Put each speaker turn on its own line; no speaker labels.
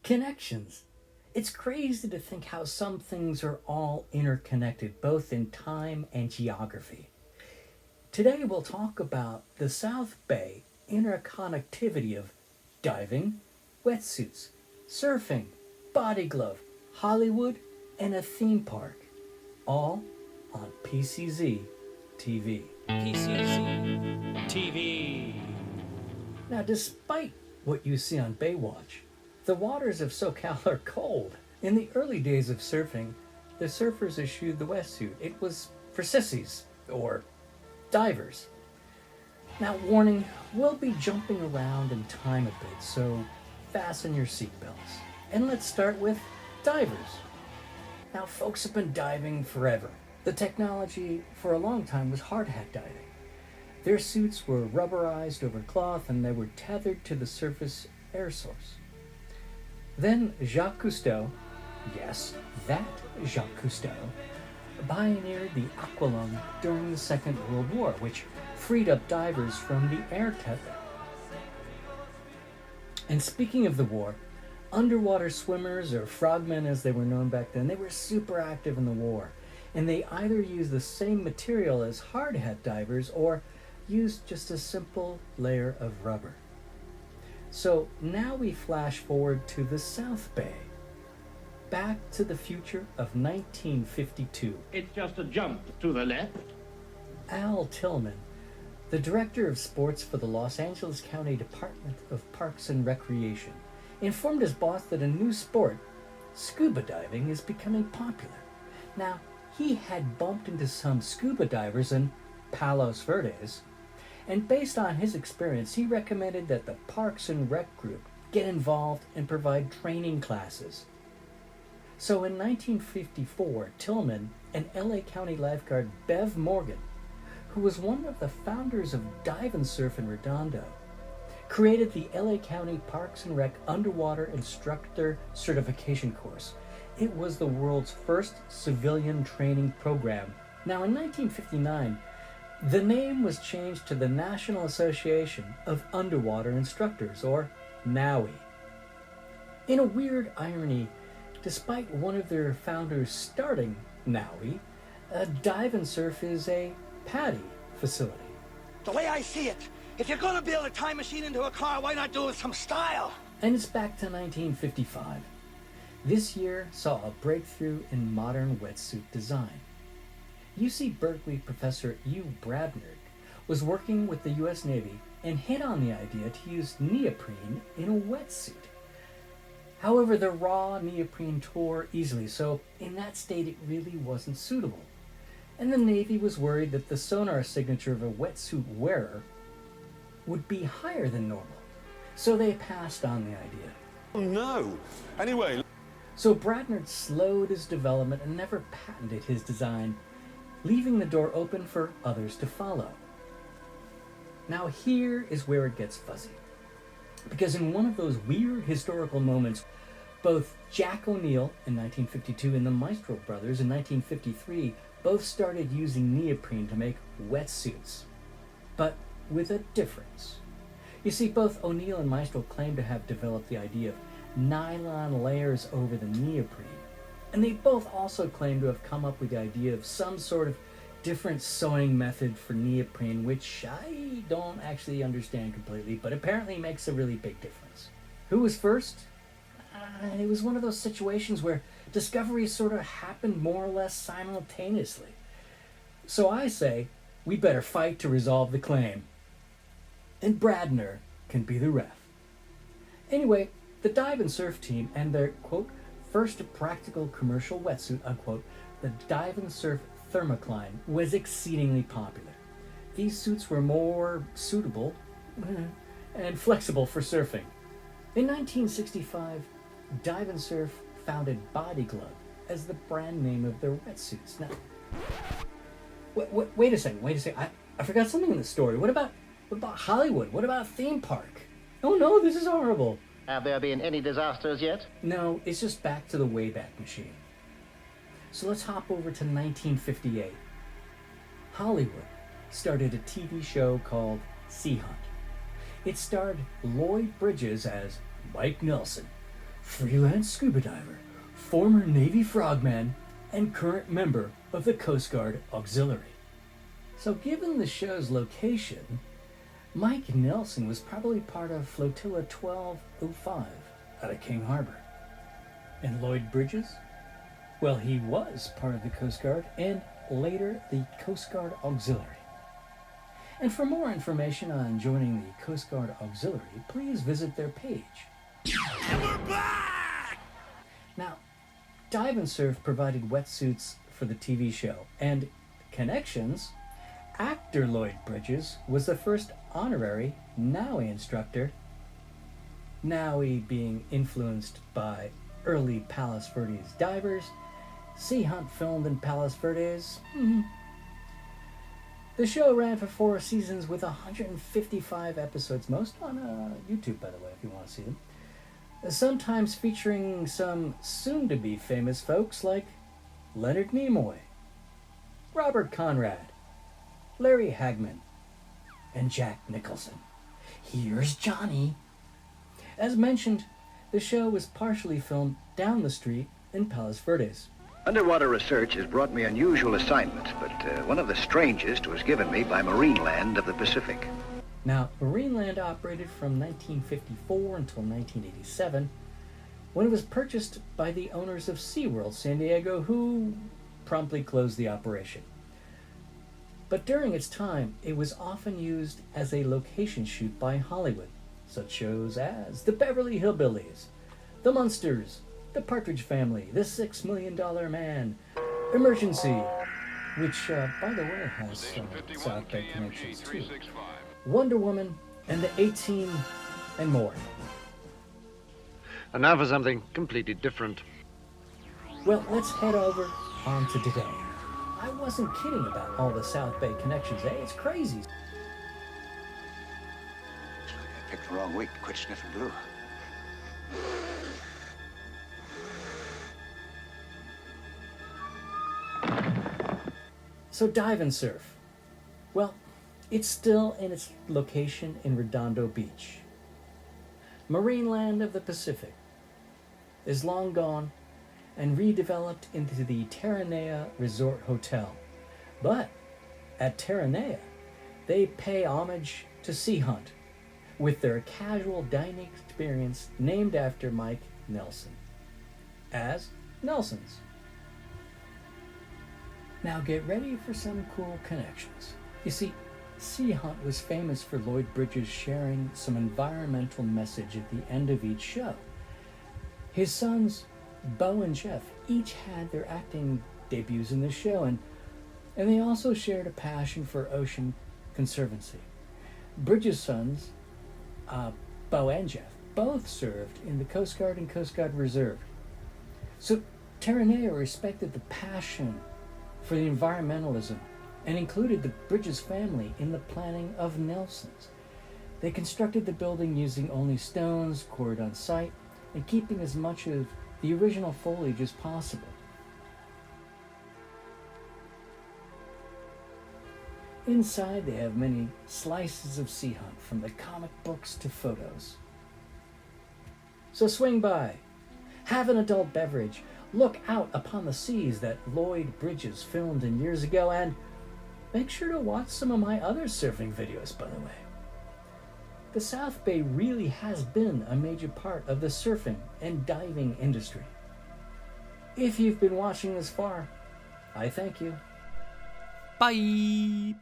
Connections. It's crazy to think how some things are all interconnected, both in time and geography. Today we'll talk about the South Bay interconnectivity of diving, wetsuits, surfing, body glove, Hollywood, and a theme park, all on PCZ TV.
PCZ TV.
Now, despite what you see on Baywatch, the waters of SoCal are cold. In the early days of surfing, the surfers eschewed the wetsuit. It was for sissies, or divers. Now, warning, we'll be jumping around in time a bit, so fasten your seatbelts. And let's start with divers. Now, folks have been diving forever. The technology for a long time was hard hat diving. Their suits were rubberized over cloth and they were tethered to the surface air source. Then Jacques Cousteau, yes, that Jacques Cousteau, pioneered the aqualung during the Second World War, which freed up divers from the air tether. And speaking of the war, underwater swimmers, or frogmen as they were known back then, they were super active in the war. And they either used the same material as hard hat divers or used just a simple layer of rubber. So now we flash forward to the South Bay. Back to the future of 1952.
It's just a jump to the left.
Al Tillman, the director of sports for the Los Angeles County Department of Parks and Recreation, informed his boss that a new sport, scuba diving, is becoming popular. Now, he had bumped into some scuba divers in Palos Verdes, and based on his experience, he recommended that the Parks and Rec group get involved and provide training classes. So in 1954, Tillman and LA County lifeguard Bev Morgan, who was one of the founders of Dive and Surf in Redondo, created the LA County Parks and Rec Underwater Instructor Certification Course. It was the world's first civilian training program. Now in 1959, the name was changed to the National Association of Underwater Instructors, or NAUI. In a weird irony, despite one of their founders starting NAUI, Dive and Surf is a PADI facility.
The way I see it, if you're gonna build a time machine into a car, why not do it with some style?
And it's back to 1955. This year saw a breakthrough in modern wetsuit design. UC Berkeley professor Hugh Bradner was working with the US Navy and hit on the idea to use neoprene in a wetsuit. However, the raw neoprene tore easily, so in that state it really wasn't suitable. And the Navy was worried that the sonar signature of a wetsuit wearer would be higher than normal, so they passed on the idea.
Oh no! Anyway.
So Bradner slowed his development and never patented his design, leaving the door open for others to follow. Now here is where it gets fuzzy. Because in one of those weird historical moments, both Jack O'Neill in 1952 and the Maestro brothers in 1953 both started using neoprene to make wetsuits, but with a difference. You see, both O'Neill and Maestro claim to have developed the idea of nylon layers over the neoprene, and they both also claim to have come up with the idea of some sort of different sewing method for neoprene, which I don't actually understand completely, but apparently makes a really big difference. Who was first? It was one of those situations where discoveries sort of happened more or less simultaneously. So I say, we better fight to resolve the claim. And Bradner can be the ref. Anyway, the Dive and Surf team and their, quote, first practical commercial wetsuit, unquote, the Dive and Surf Thermocline, was exceedingly popular. These suits were more suitable and flexible for surfing. In 1965, Dive and Surf founded Body Glove as the brand name of their wetsuits. Now, wait a second. I forgot something in the story. What about Hollywood? What about theme park? Oh no, this is horrible.
Have there been any disasters yet?
No, it's just back to the Wayback Machine. So let's hop over to 1958. Hollywood started a TV show called Sea Hunt. It starred Lloyd Bridges as Mike Nelson, freelance scuba diver, former Navy frogman, and current member of the Coast Guard Auxiliary. So given the show's location, Mike Nelson was probably part of Flotilla 1205 out of King Harbor. And Lloyd Bridges? Well, he was part of the Coast Guard and later the Coast Guard Auxiliary. And for more information on joining the Coast Guard Auxiliary, please visit their page.
And we're back!
Now, Dive and Surf provided wetsuits for the TV show, and Connections, actor Lloyd Bridges was the first honorary NAUI instructor, NAUI being influenced by early Palos Verdes divers. Sea Hunt filmed in Palos Verdes. The show ran for 4 seasons with 155 episodes, most on YouTube, by the way, if you want to see them. Sometimes featuring some soon-to-be famous folks like Leonard Nimoy, Robert Conrad, Larry Hagman, and Jack Nicholson. Here's Johnny. As mentioned, the show was partially filmed down the street in Palos Verdes.
Underwater research has brought me unusual assignments, but one of the strangest was given me by Marineland of the Pacific.
Now, Marineland operated from 1954 until 1987, when it was purchased by the owners of SeaWorld San Diego, who promptly closed the operation. But during its time, it was often used as a location shoot by Hollywood, such shows as The Beverly Hillbillies, The Munsters, The Partridge Family, The $6 Million Man, Emergency, which, by the way, has some South Bay connections too, Wonder Woman, and The A-Team, and more.
And now for something completely different.
Well, let's head over on to today. I wasn't kidding about all the South Bay connections, eh? It's crazy.
I picked the wrong week to quit sniffing glue.
So Dive and Surf. Well, it's still in its location in Redondo Beach. Marineland of the Pacific is long gone and redeveloped into the Terranea Resort Hotel. But at Terranea, they pay homage to Sea Hunt with their casual dining experience named after Mike Nelson as Nelson's. Now get ready for some cool connections. You see, Sea Hunt was famous for Lloyd Bridges sharing some environmental message at the end of each show. His sons, Bo and Jeff, each had their acting debuts in the show, and they also shared a passion for ocean conservancy. Bridges' sons, Bo and Jeff, both served in the Coast Guard and Coast Guard Reserve. So Terranea respected the passion for the environmentalism and included the Bridges family in the planning of Nelson's. They constructed the building using only stones quarried on site and keeping as much of the original foliage as possible. Inside, they have many slices of Sea Hunt, from the comic books to photos. So swing by, have an adult beverage, look out upon the seas that Lloyd Bridges filmed in years ago, and make sure to watch some of my other surfing videos, by the way. The South Bay really has been a major part of the surfing and diving industry. If you've been watching this far, I thank you.
Bye.